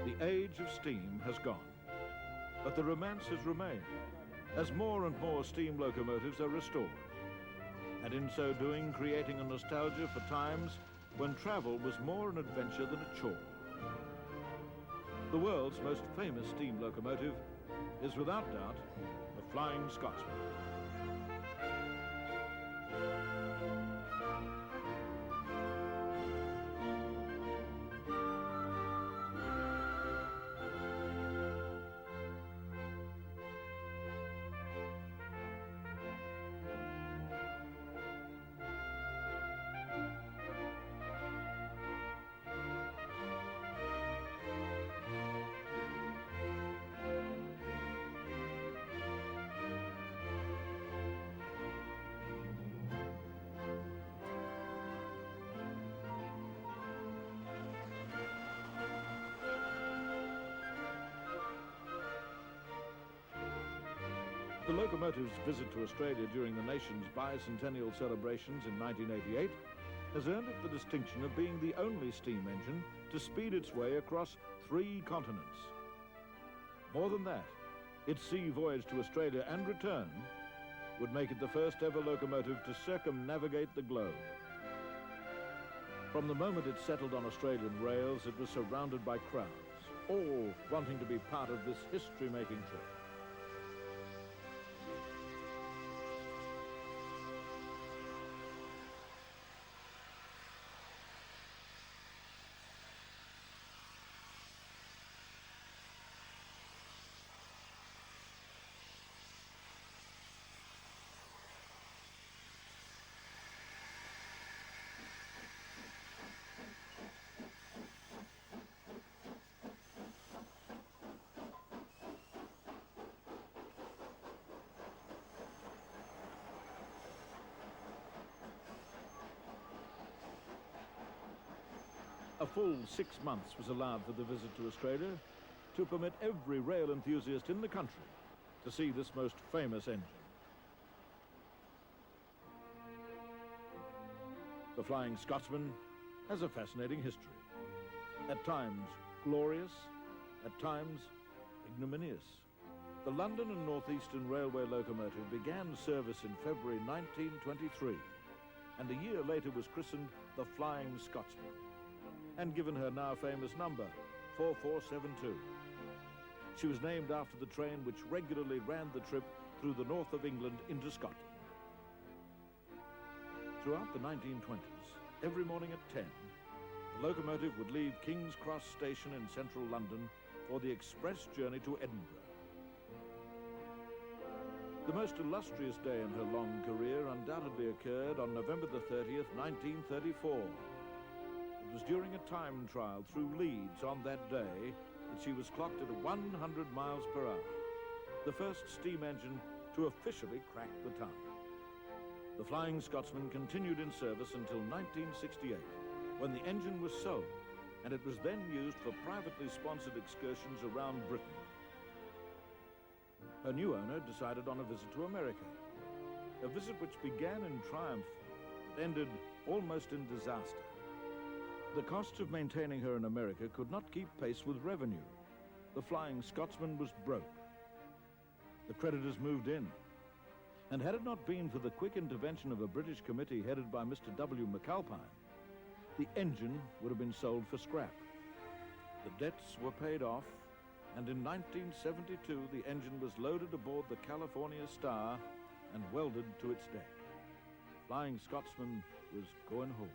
The age of steam has gone, but the romance has remained as more and more steam locomotives are restored, and in so doing creating a nostalgia for times when travel was more an adventure than a chore. The world's most famous steam locomotive is without doubt the Flying Scotsman. The locomotive's visit to Australia during the nation's bicentennial celebrations in 1988 has earned it the distinction of being the only steam engine to speed its way across 3 continents. More than that, its sea voyage to Australia and return would make it the first ever locomotive to circumnavigate the globe. From the moment it settled on Australian rails, it was surrounded by crowds, all wanting to be part of this history-making trip. A full 6 months was allowed for the visit to Australia to permit every rail enthusiast in the country to see this most famous engine. The Flying Scotsman has a fascinating history. At times glorious, at times ignominious. The London and North Eastern Railway locomotive began service in February 1923, and a year later was christened the Flying Scotsman and given her now famous number, 4472. She was named after the train which regularly ran the trip through the north of England into Scotland. Throughout the 1920s, every morning at 10, the locomotive would leave King's Cross Station in central London for the express journey to Edinburgh. The most illustrious day in her long career undoubtedly occurred on November the 30th, 1934. It was during a time trial through Leeds on that day that she was clocked at 100 miles per hour, the first steam engine to officially crack the ton. The Flying Scotsman continued in service until 1968, when the engine was sold, and it was then used for privately sponsored excursions around Britain. Her new owner decided on a visit to America, a visit which began in triumph but ended almost in disaster. The costs of maintaining her in America could not keep pace with revenue. The Flying Scotsman was broke. The creditors moved in. And had it not been for the quick intervention of a British committee headed by Mr. W. McAlpine, the engine would have been sold for scrap. The debts were paid off, and in 1972 the engine was loaded aboard the California Star and welded to its deck. Flying Scotsman was going home.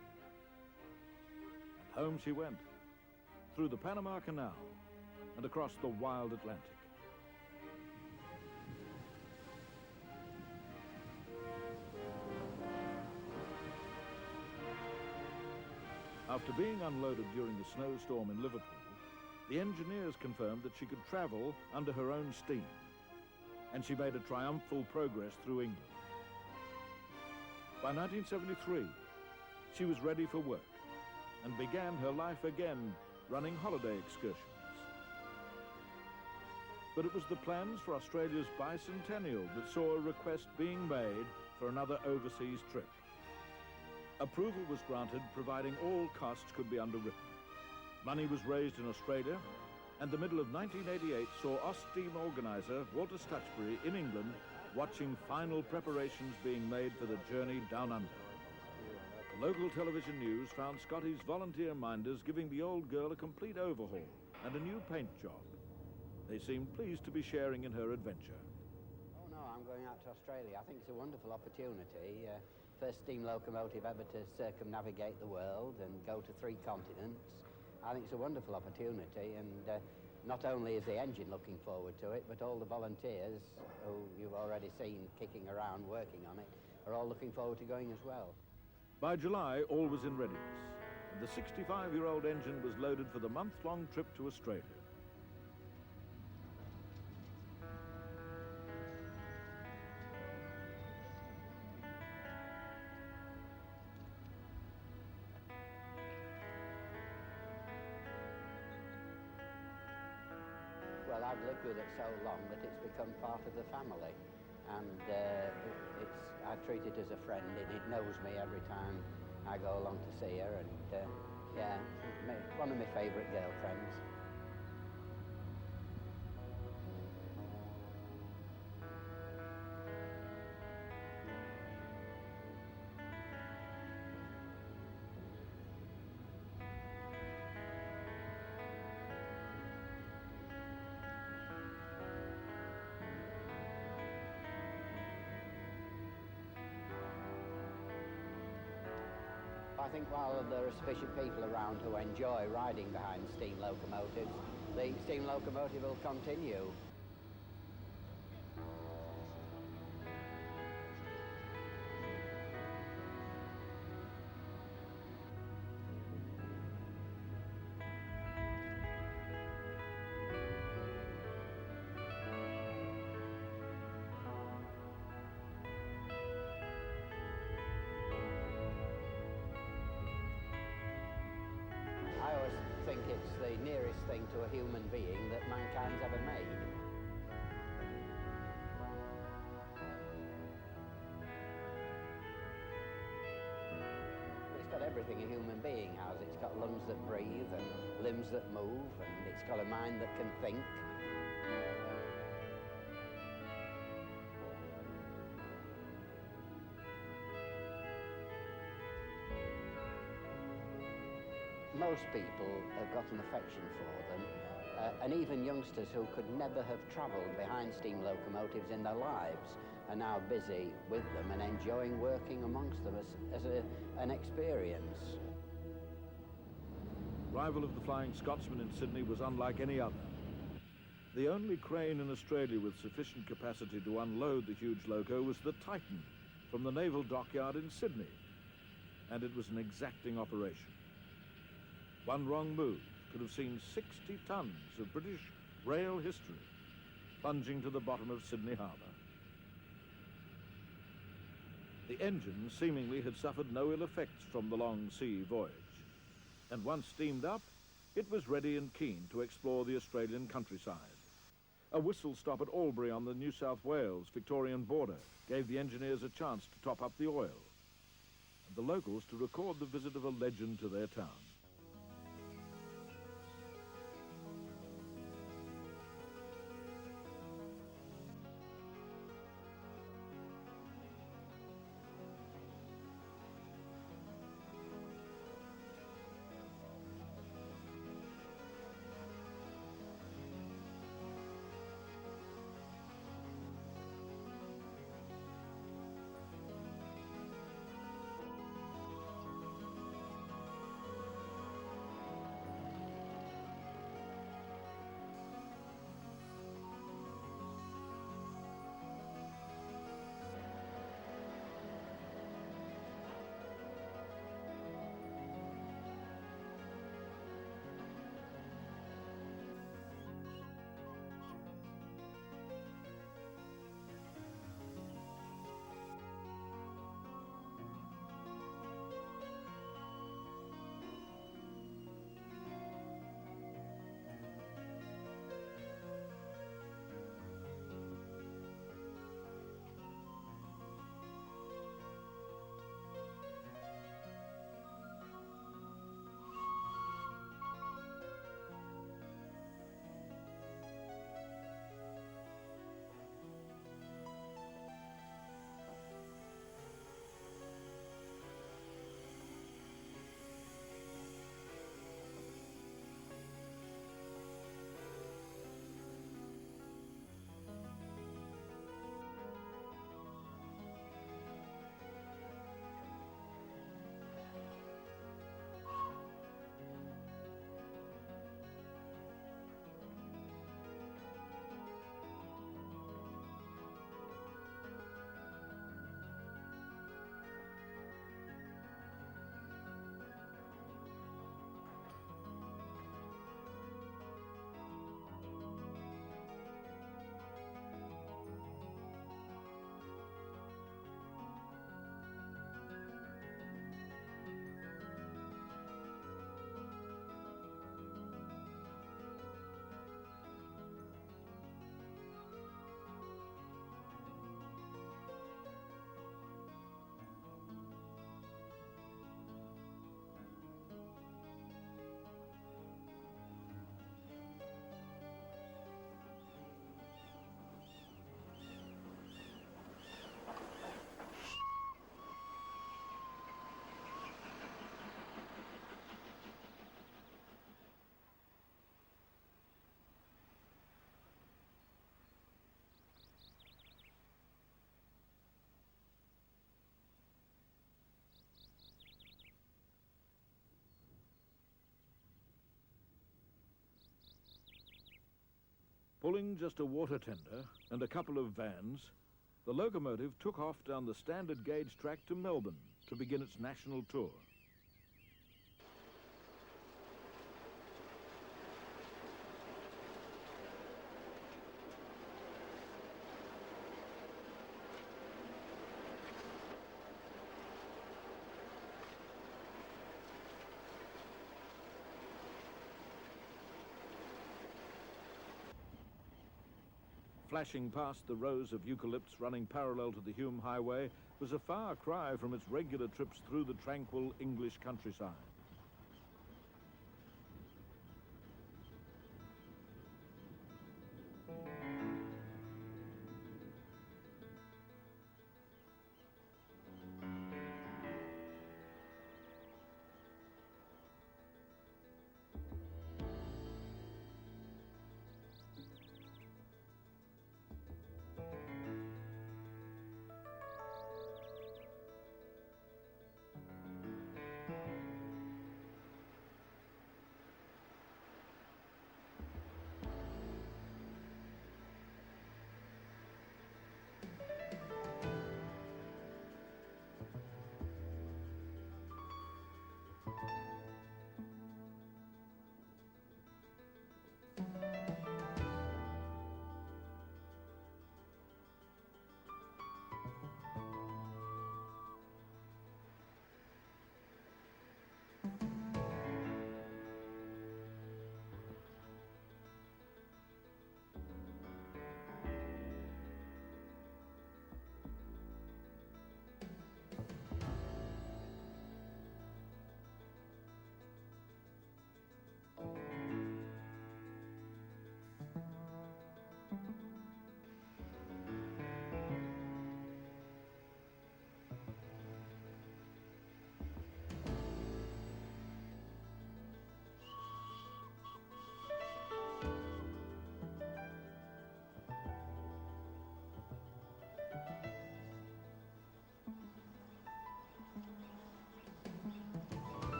Home she went, through the Panama Canal and across the wild Atlantic. After being unloaded during the snowstorm in Liverpool, the engineers confirmed that she could travel under her own steam, and she made a triumphal progress through England. By 1973, she was ready for work and began her life again running holiday excursions. But it was the plans for Australia's bicentennial that saw a request being made for another overseas trip. Approval was granted providing all costs could be underwritten. Money was raised in Australia, And the middle of 1988 saw Ost-Steam organizer Walter Stutchbury in England watching final preparations being made for the journey down under. Local television news found Scotty's volunteer minders giving the old girl a complete overhaul and a new paint job. They seemed pleased to be sharing in her adventure. Oh no, I'm going out to Australia. I think it's a wonderful opportunity. First steam locomotive ever to circumnavigate the world and go to 3 continents. I think it's a wonderful opportunity, and not only is the engine looking forward to it, but all the volunteers who you've already seen kicking around working on it are all looking forward to going as well. By July, all was in readiness, and the 65-year-old engine was loaded for the month-long trip to Australia. Well, I've lived with it so long that it's become part of the family, and I treat it as a friend, and it knows me every time I go along to see her, and yeah, one of my favourite girlfriends. I think while there are sufficient people around who enjoy riding behind steam locomotives, the steam locomotive will continue. I always think it's the nearest thing to a human being that mankind's ever made. It's got everything a human being has. It's got lungs that breathe and limbs that move, and it's got a mind that can think. Most people have got an affection for them, and even youngsters who could never have travelled behind steam locomotives in their lives are now busy with them and enjoying working amongst them as an experience. Arrival of the Flying Scotsman in Sydney was unlike any other. The only crane in Australia with sufficient capacity to unload the huge loco was the Titan from the naval dockyard in Sydney, and it was an exacting operation. One wrong move could have seen 60 tons of British rail history plunging to the bottom of Sydney Harbour. The engine seemingly had suffered no ill effects from the long sea voyage, and once steamed up, it was ready and keen to explore the Australian countryside. A whistle stop at Albury on the New South Wales-Victorian border gave the engineers a chance to top up the oil, and the locals to record the visit of a legend to their town. Pulling just a water tender and a couple of vans, the locomotive took off down the standard gauge track to Melbourne to begin its national tour. Flashing past the rows of eucalypts running parallel to the Hume Highway was a far cry from its regular trips through the tranquil English countryside.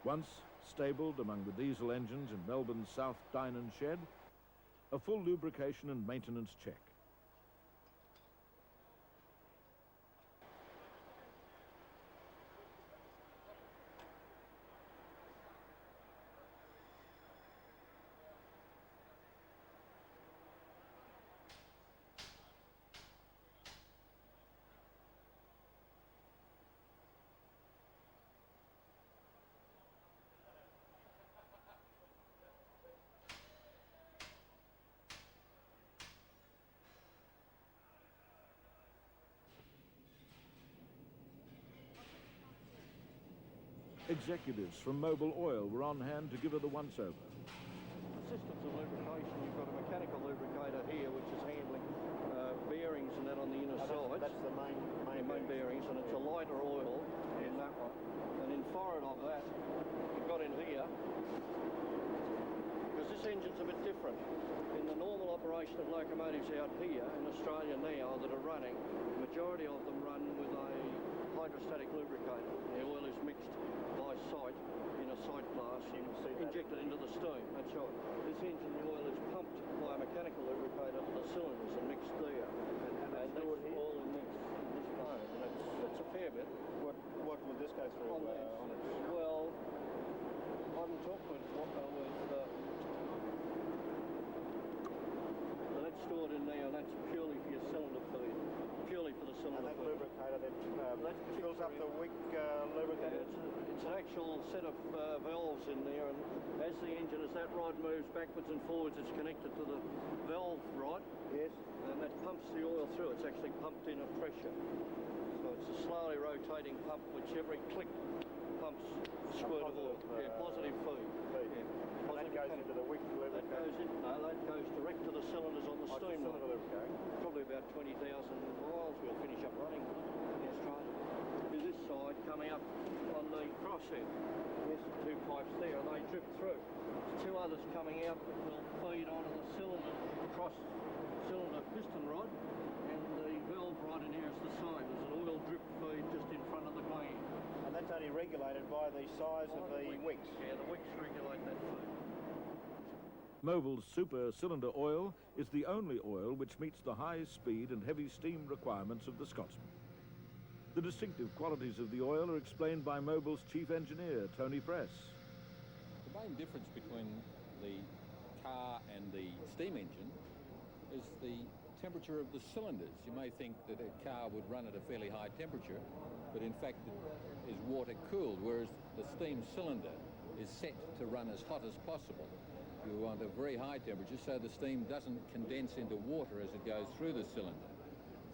Once stabled among the diesel engines in Melbourne's South Dynon shed, a full lubrication and maintenance check. Executives from Mobil Oil were on hand to give her the once-over. Systems of lubrication, you've got a mechanical lubricator here which is handling bearings and that on the inner sides. That's the main bearings, and it's a lighter oil in that one. And in forward of that, you've got in here, because this engine's a bit different. In the normal operation of locomotives out here in Australia now that are running, the majority of them run with a hydrostatic lubricator. The oil is mixed by sight in a sight glass and injected into the steam. That's right. This engine, the oil is pumped by a mechanical lubricator to the cylinders and mixed there. And that's all in this part. And it's a fair bit. What would this go through on it? Well, that fills up the wick lubricant. It's an actual set of valves in there, and as the engine, as that rod moves backwards and forwards, it's connected to the valve rod. Yes. And that pumps the oil through. It's actually pumped in at pressure. So it's a slowly rotating pump, which every click pumps a squirt of oil. Yeah, positive feed. Yeah. And that goes into the wick lubricant? That goes direct to the cylinders on the steam cylinder lubricant. Probably about 20,000 miles we'll finish up running in Australia. To this side, coming up on the crosshead. There's 2 pipes there, and they drip through. There's 2 others coming out that will feed onto the cylinder, cross-cylinder piston rod, and the valve rod in here is the same. There's an oil drip feed just in front of the gland. And that's only regulated by the size of the wicks? Yeah, the wicks regulate that feed. Mobil's super cylinder oil is the only oil which meets the high speed and heavy steam requirements of the Scotsman. The distinctive qualities of the oil are explained by Mobil's chief engineer, Tony Press. The main difference between the car and the steam engine is the temperature of the cylinders. You may think that a car would run at a fairly high temperature, but in fact it is water cooled, whereas the steam cylinder is set to run as hot as possible. You want a very high temperature so the steam doesn't condense into water as it goes through the cylinder.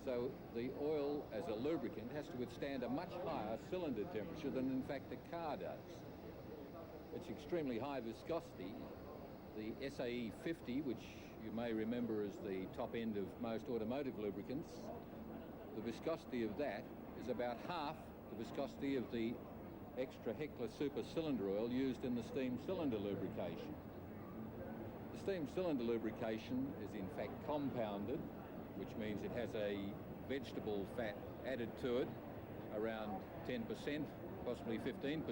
So the oil as a lubricant has to withstand a much higher cylinder temperature than in fact a car does. It's extremely high viscosity. The SAE 50, which you may remember as the top end of most automotive lubricants, the viscosity of that is about half the viscosity of the extra Heckler super cylinder oil used in the steam cylinder lubrication. The steam cylinder lubrication is in fact compounded, which means it has a vegetable fat added to it, around 10%, possibly 15%.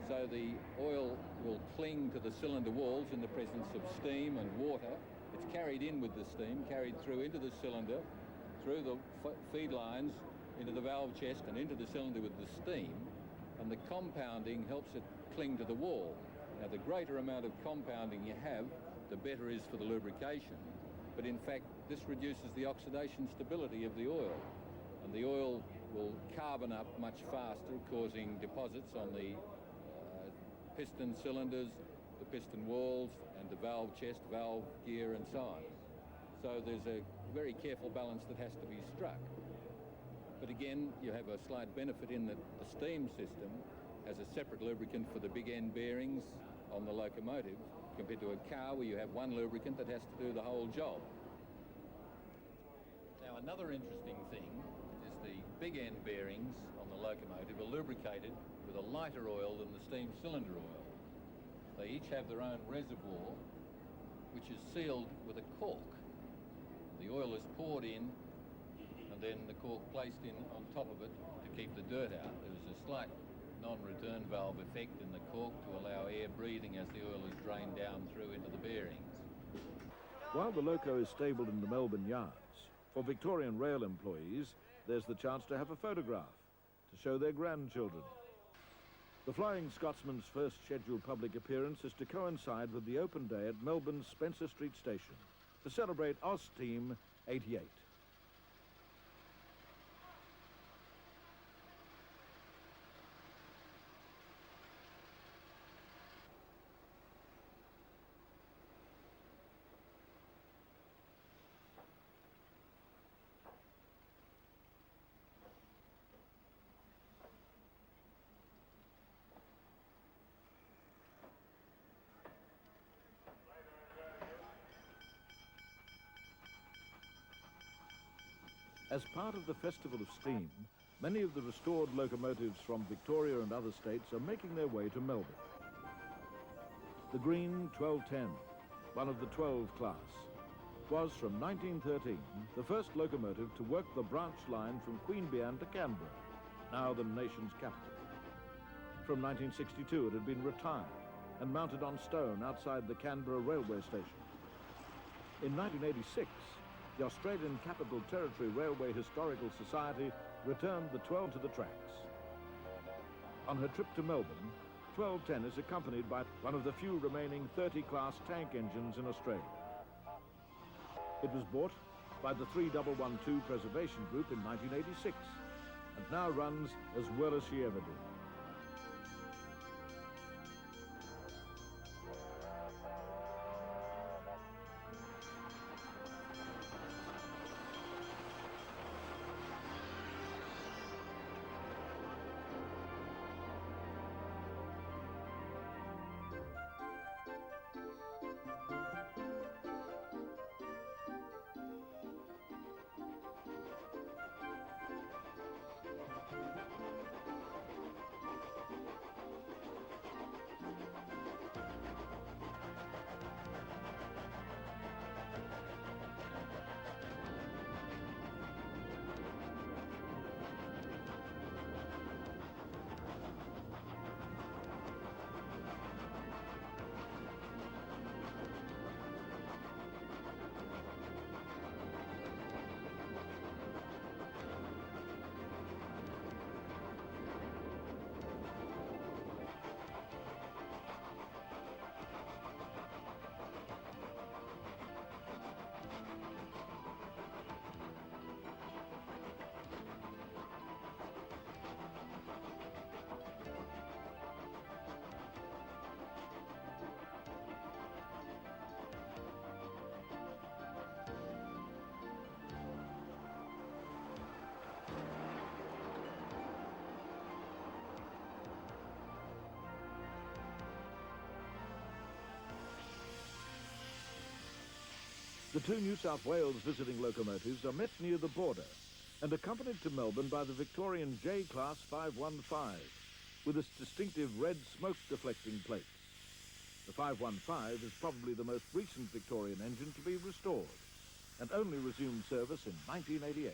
So the oil will cling to the cylinder walls in the presence of steam and water. It's carried in with the steam, carried through into the cylinder, through the feed lines, into the valve chest and into the cylinder with the steam, and the compounding helps it cling to the wall. Now, the greater amount of compounding you have, the better is for the lubrication, but in fact this reduces the oxidation stability of the oil, and the oil will carbon up much faster, causing deposits on the piston cylinders, the piston walls, and the valve chest, valve gear, and so on. So there's a very careful balance that has to be struck. But again, you have a slight benefit in that the steam system has a separate lubricant for the big end bearings on the locomotive, compared to a car where you have one lubricant that has to do the whole job. Now, another interesting thing is the big end bearings on the locomotive are lubricated with a lighter oil than the steam cylinder oil. They each have their own reservoir, which is sealed with a cork. The oil is poured in, and then the cork placed in on top of it to keep the dirt out. There's a slight non-return valve effect in the cork to allow air breathing as the oil is drained down through into the bearings. While the loco is stabled in the Melbourne yards, for Victorian Rail employees, there's the chance to have a photograph to show their grandchildren. The Flying Scotsman's first scheduled public appearance is to coincide with the open day at Melbourne's Spencer Street Station to celebrate Oz Team 88. As part of the Festival of Steam, many of the restored locomotives from Victoria and other states are making their way to Melbourne. The green 1210, one of the 12 class, was from 1913 the first locomotive to work the branch line from Queanbeyan to Canberra, now the nation's capital. From 1962 it had been retired and mounted on stone outside the Canberra railway station. In 1986, the Australian Capital Territory Railway Historical Society returned the 12 to the tracks. On her trip to Melbourne, 1210 is accompanied by one of the few remaining 30-class tank engines in Australia. It was bought by the 3112 Preservation Group in 1986 and now runs as well as she ever did. The two New South Wales visiting locomotives are met near the border and accompanied to Melbourne by the Victorian J-Class 515 with its distinctive red smoke-deflecting plates. The 515 is probably the most recent Victorian engine to be restored and only resumed service in 1988.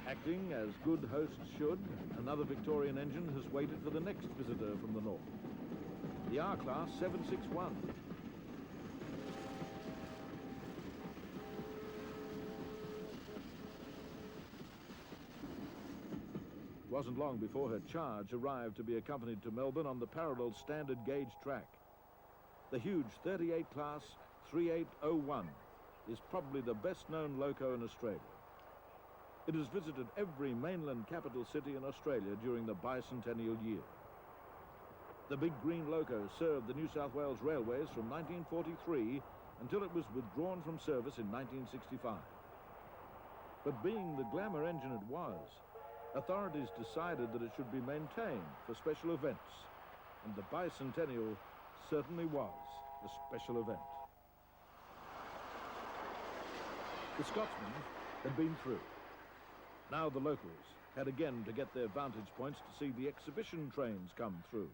Acting as good hosts should, another Victorian engine has waited for the next visitor from the north. The R-Class 761. It wasn't long before her charge arrived to be accompanied to Melbourne on the parallel standard gauge track. The huge 38 class 3801 is probably the best known loco in Australia. It has visited every mainland capital city in Australia during the bicentennial year. The big green loco served the New South Wales Railways from 1943 until it was withdrawn from service in 1965. But being the glamour engine it was, authorities decided that it should be maintained for special events, and the bicentennial certainly was a special event. The Scotsman had been through. Now the locals had again to get their vantage points to see the exhibition trains come through.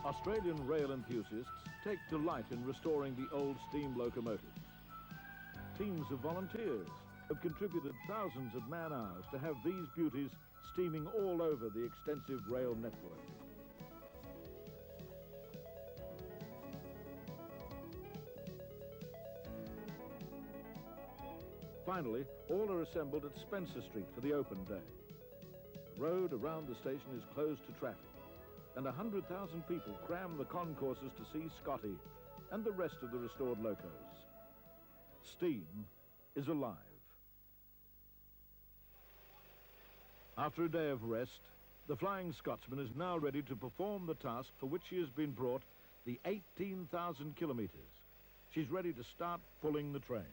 Australian rail enthusiasts take delight in restoring the old steam locomotives. Teams of volunteers have contributed thousands of man-hours to have these beauties steaming all over the extensive rail network. Finally, all are assembled at Spencer Street for the open day. The road around the station is closed to traffic, and 100,000 people cram the concourses to see Scotty and the rest of the restored locos. Steam is alive. After a day of rest, the Flying Scotsman is now ready to perform the task for which she has been brought the 18,000 kilometres. She's ready to start pulling the trains.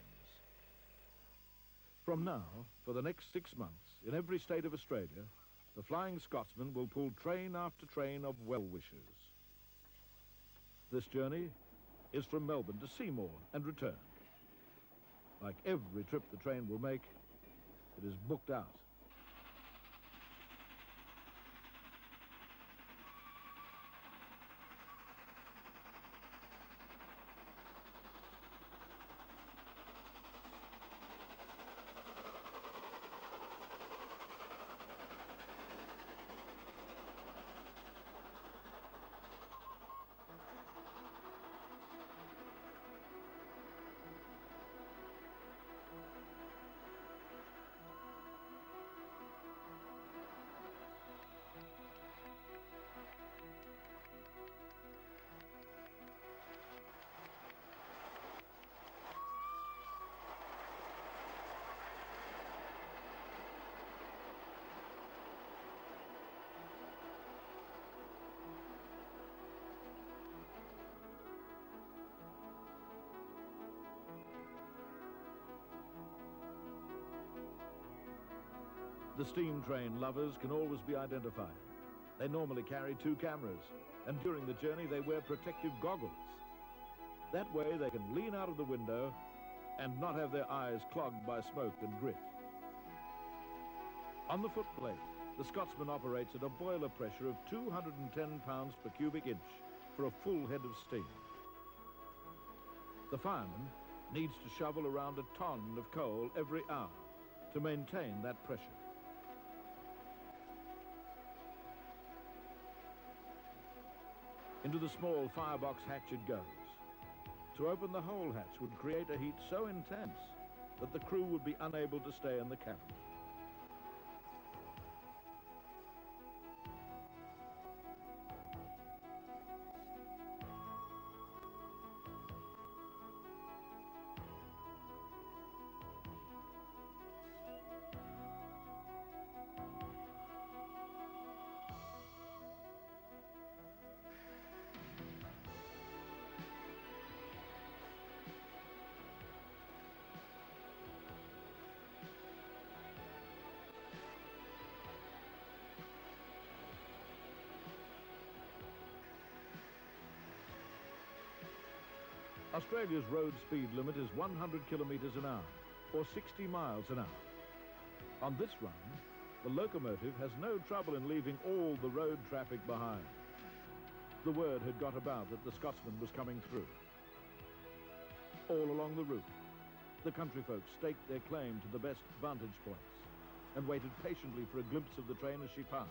From now, for the next 6 months, in every state of Australia, the Flying Scotsman will pull train after train of well-wishers. This journey is from Melbourne to Seymour and return. Like every trip the train will make, it is booked out. The steam train lovers can always be identified. They normally carry 2 cameras, and during the journey they wear protective goggles. That way they can lean out of the window and not have their eyes clogged by smoke and grit. On the footplate, the Scotsman operates at a boiler pressure of 210 pounds per cubic inch for a full head of steam. The fireman needs to shovel around a ton of coal every hour to maintain that pressure. Into the small firebox hatch it goes. To open the whole hatch would create a heat so intense that the crew would be unable to stay in the cabin. Australia's road speed limit is 100 kilometres an hour, or 60 miles an hour. On this run, the locomotive has no trouble in leaving all the road traffic behind. The word had got about that the Scotsman was coming through. All along the route, the country folk staked their claim to the best vantage points and waited patiently for a glimpse of the train as she passed.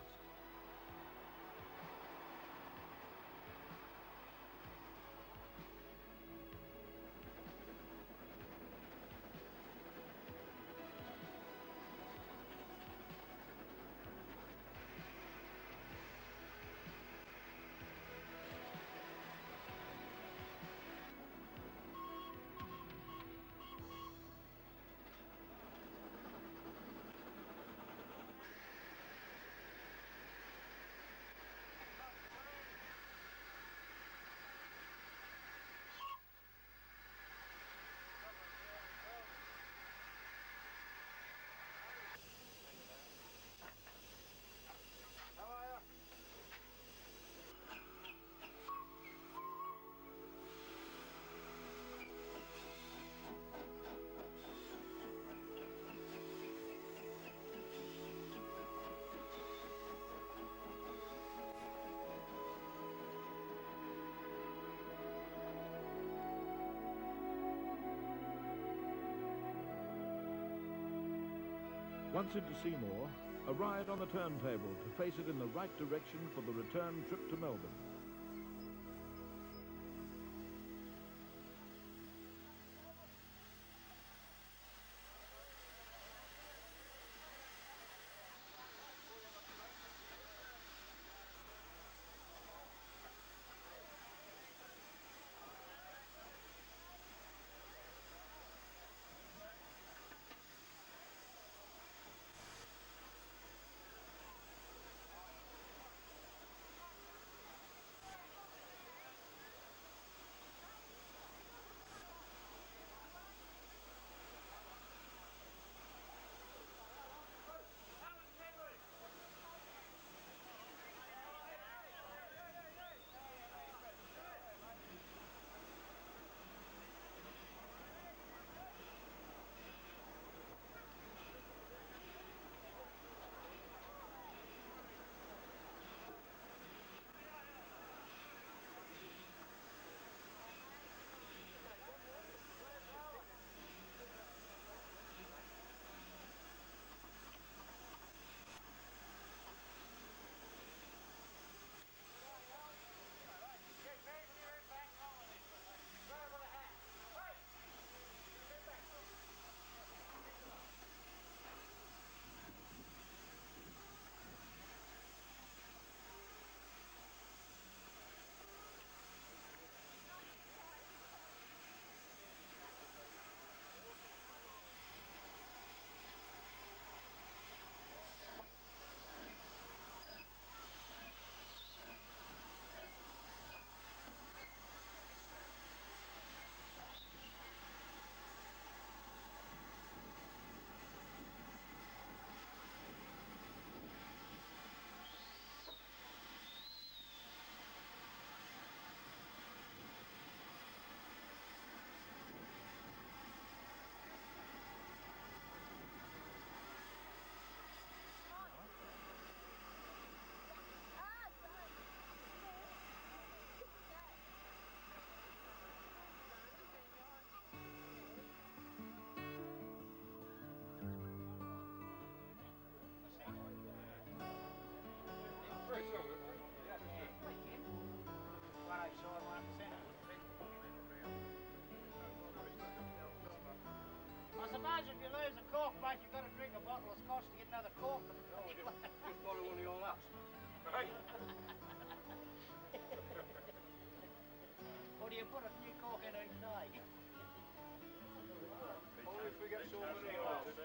Once into Seymour, a ride on the turntable to face it in the right direction for the return trip to Melbourne. I suppose if you lose a cork, mate, you've got to drink a bottle of scotch to get another cork. Just borrow one of your laps. Or do you put a new cork in each day? Only if we get so many hours.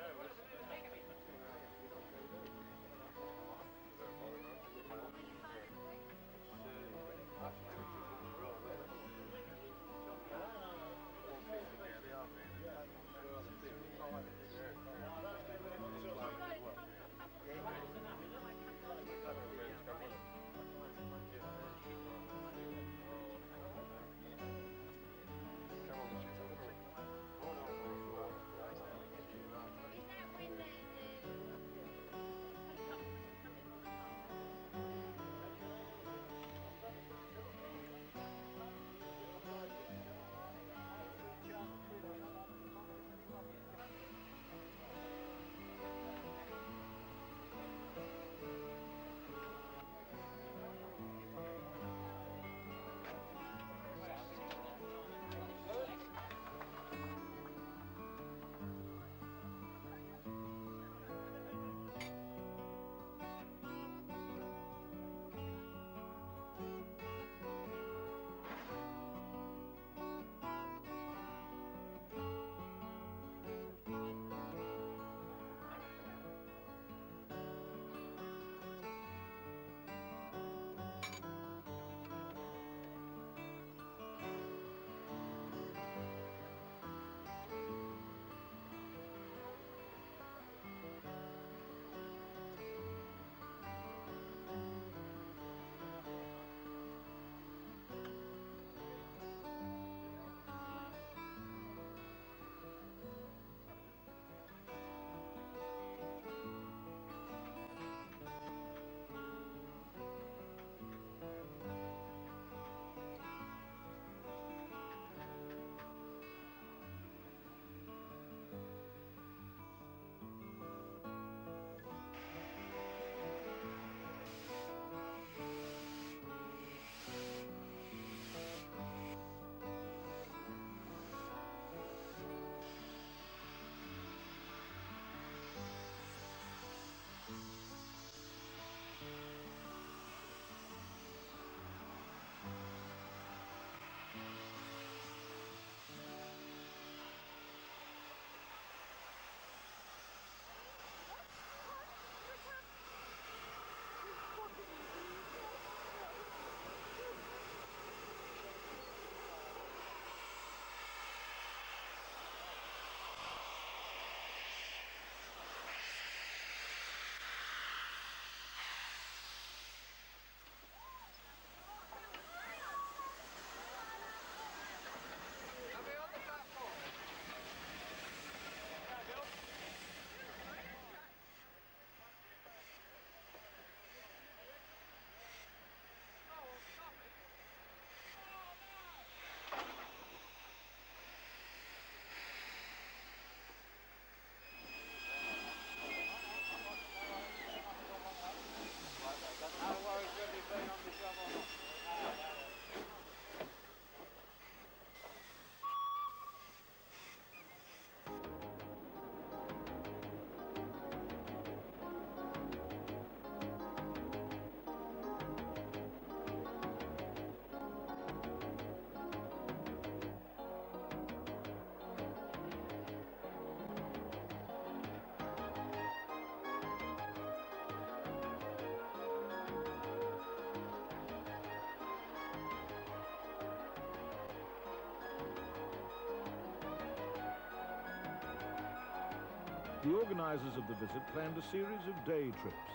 The organisers of the visit planned a series of day trips,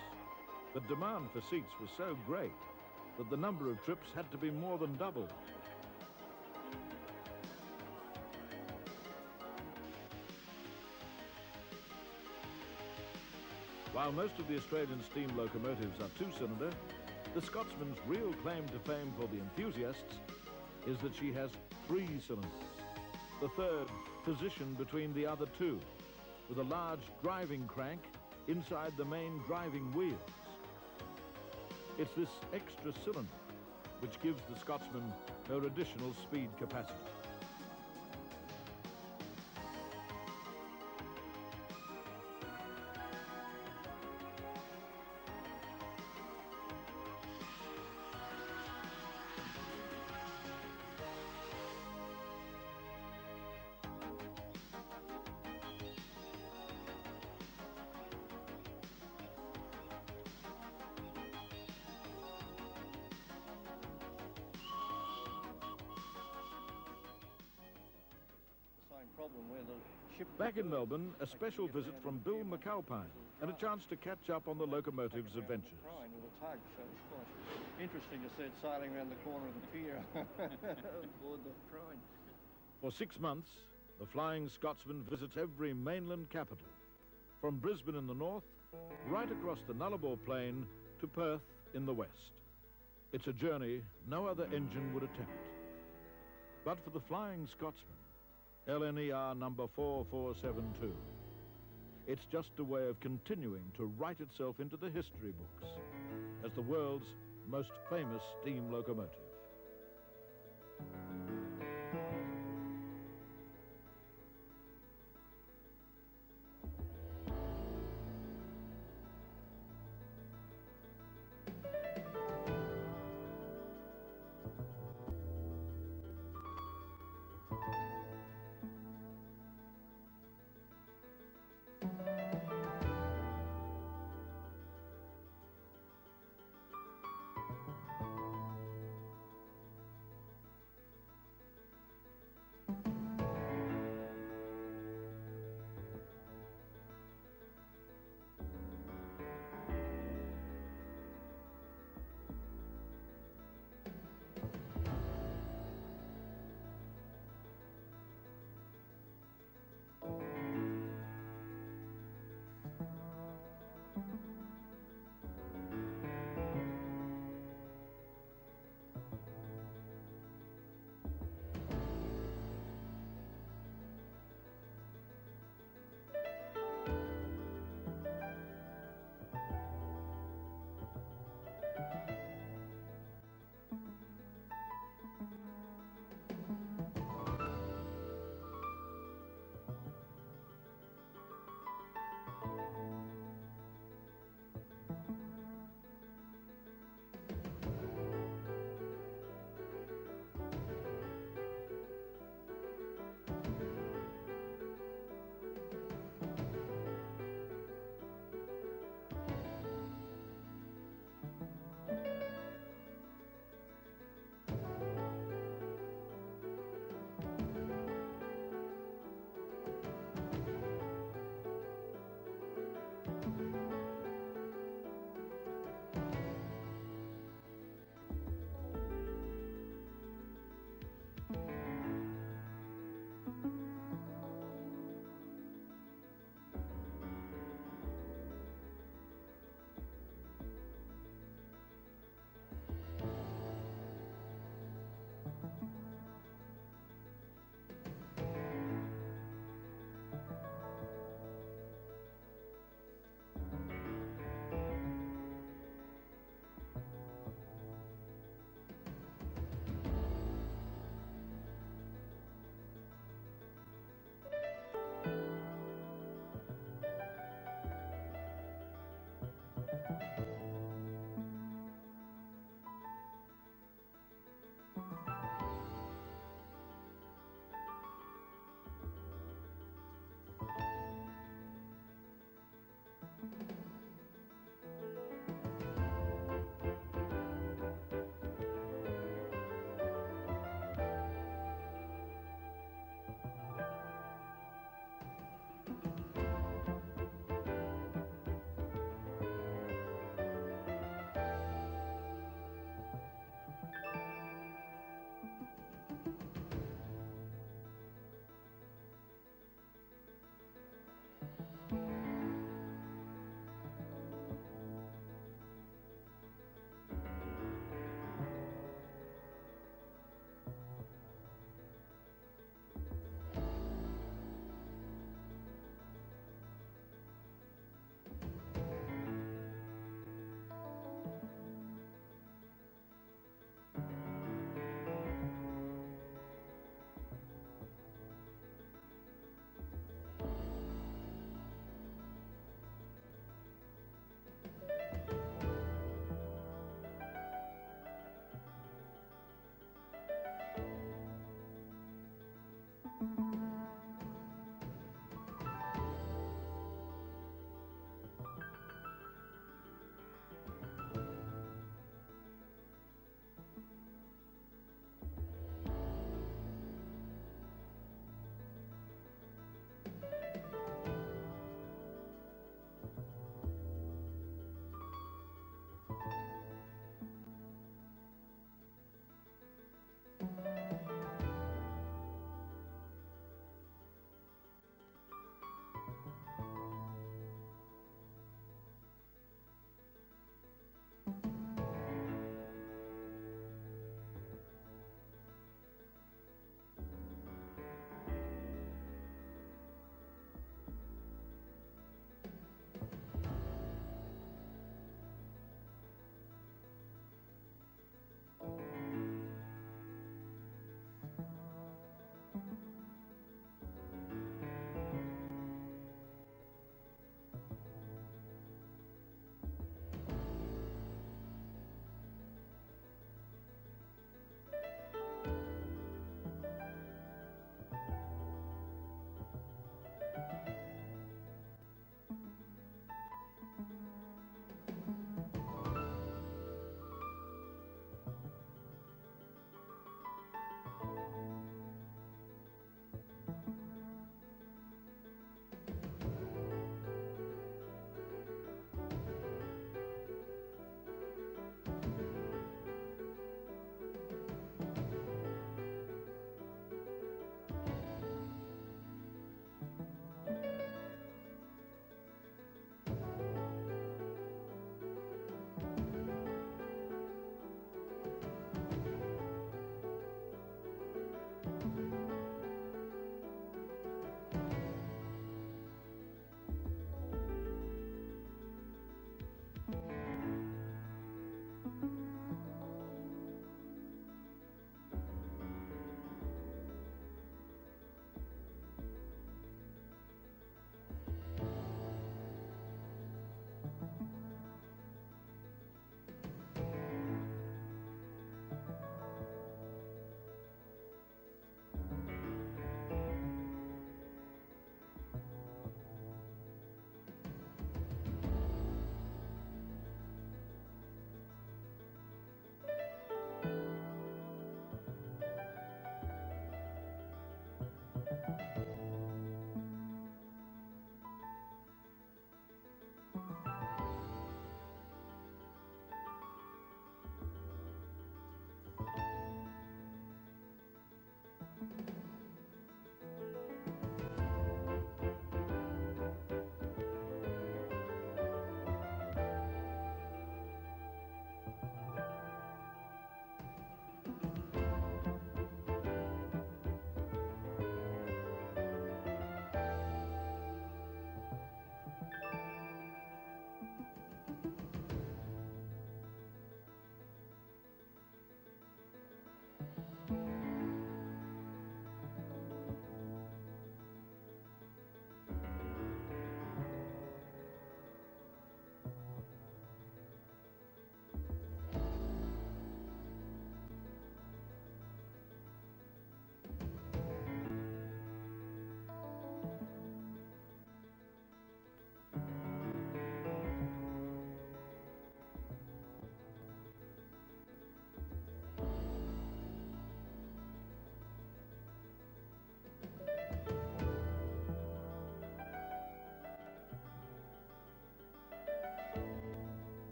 but demand for seats was so great that the number of trips had to be more than doubled. While most of the Australian steam locomotives are two-cylinder, the Scotsman's real claim to fame for the enthusiasts is that she has 3 cylinders, the third positioned between the other 2, with a large driving crank inside the main driving wheels. It's this extra cylinder which gives the Scotsman her additional speed capacity. Back in Melbourne, a special visit from Bill McAlpine and a chance to catch up on the locomotive's adventures. With a tug, so it's quite interesting to see it sailing around the corner of the pier aboard the Pride. For 6 months, the Flying Scotsman visits every mainland capital, from Brisbane in the north, right across the Nullarbor Plain to Perth in the west. It's a journey no other engine would attempt. But for the Flying Scotsman, LNER number 4472. It's just a way of continuing to write itself into the history books as the world's most famous steam locomotive.